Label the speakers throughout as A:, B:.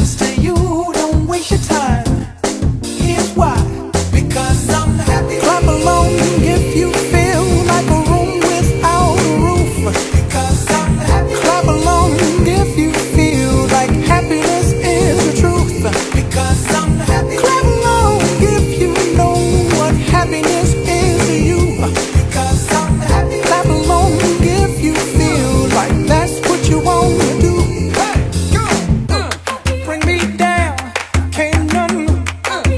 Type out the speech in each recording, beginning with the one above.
A: friends to you, don't waste your time. Here's why. Because I'm happy. Clap along if you feel like a room without a roof. Because I'm happy. Clap along if you feel like happiness is the truth. Because I'm happy. Clap along if you know what happiness is to you. Because I'm happy. Clap along if you feel like that's what you want to do. Hey, go! Bring me down, can't none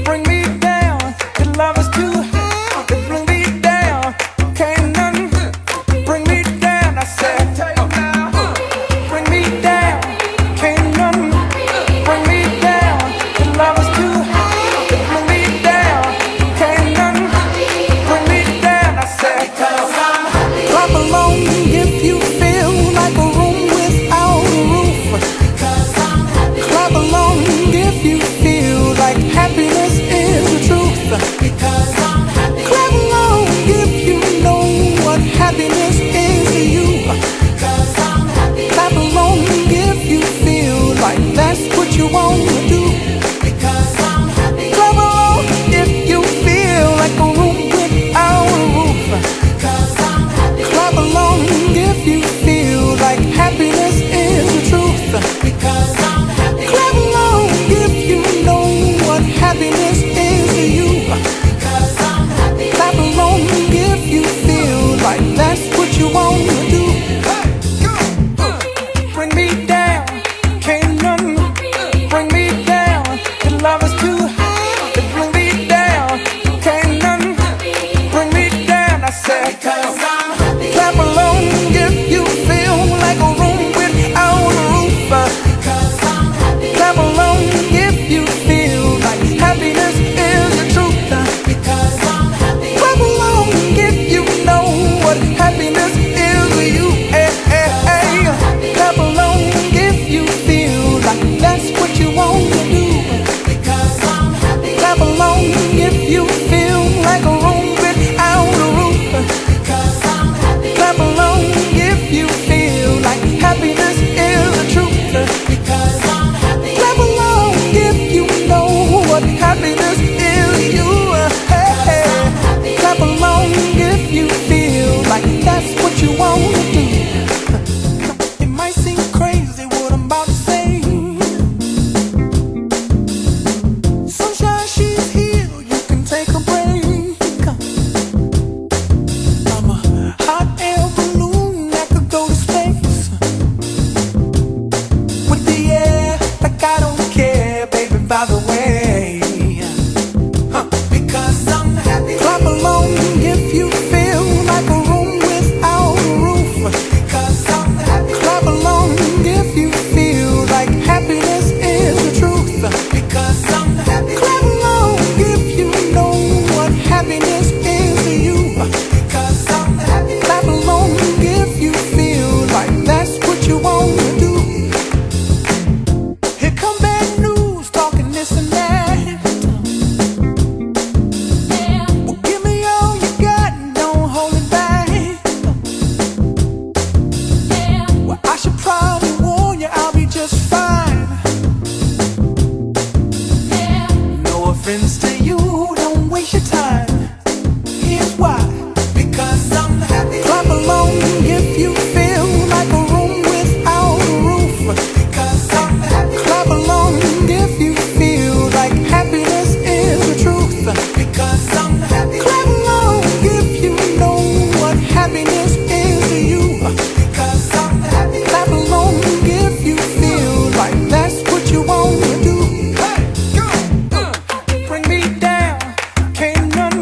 A: bring me down. Your love is too high to bring me down. Can't none bring me down. I said, bring me down, can't none bring me down. Your love is too high to bring me down. Can't none bring me down. I said, clap along if you feel like a room without a roof. Clap along if you feel like happiness is the truth. Because I'm happy. Clap along if you know what happiness is to you. Because I'm happy. Clap along if you feel like that's what you want to do. Because I'm happy. Clap along if you feel like a room without a roof. Because I'm happy. Clap along if you feel like happiness is the truth. Because I'm happy. Clap along if you know what happiness is to you. Because I'm happy. Clap along if you feel like that's what you want to do. Hey, go! Bring me down, can't none bring me down. Your love is too high to bring me down. Can't none bring me down. I said, because I'm happy. Clap along if you feel like a room without a roof. Because I'm happy. Clap along if you feel like happiness is the truth. Because I'm happy. Clap along if you know what happiness is to you. Hey, hey, hey. Clap along if you feel like that's what you want to do. Because I'm happy. Clap along if you feel like a room without a roof. Because I'm happy. Clap along if you feel like happiness is the truth. Because I'm happy. Clap along if you know what happiness is to you. Hey, hey. Clap along if you feel like that's what you want to do. It might seem crazy what I'm about to say. Sunshine, she's here, you can take a break. I'm a hot air balloon that could go to space. With the air, like I don't care, baby, by the way. Because I'm happy. Clap along if you feel like a room without a roof. Because I'm happy. Clap along if you feel like happiness is the truth. Because I'm happy. Clap along if you know what happiness is to you. Because I'm happy. Clap along if you feel like that's what you want to do. Here come bad news, talking this and that. Well, give me all you got and don't hold it back. Well, I should probably warn you, I'll be just fine. No offense to you, don't waste your time. Here's why. Because I'm happy. Clap along if you feel like a room without a roof. Because I'm happy. Clap along if you feel like happiness is the truth. Because I'm happy. Clap along if you know what happiness is to you. Because I'm happy. Clap along if you feel like that's what you want to do. Hey, go! Bring me down, can't none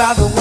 A: by the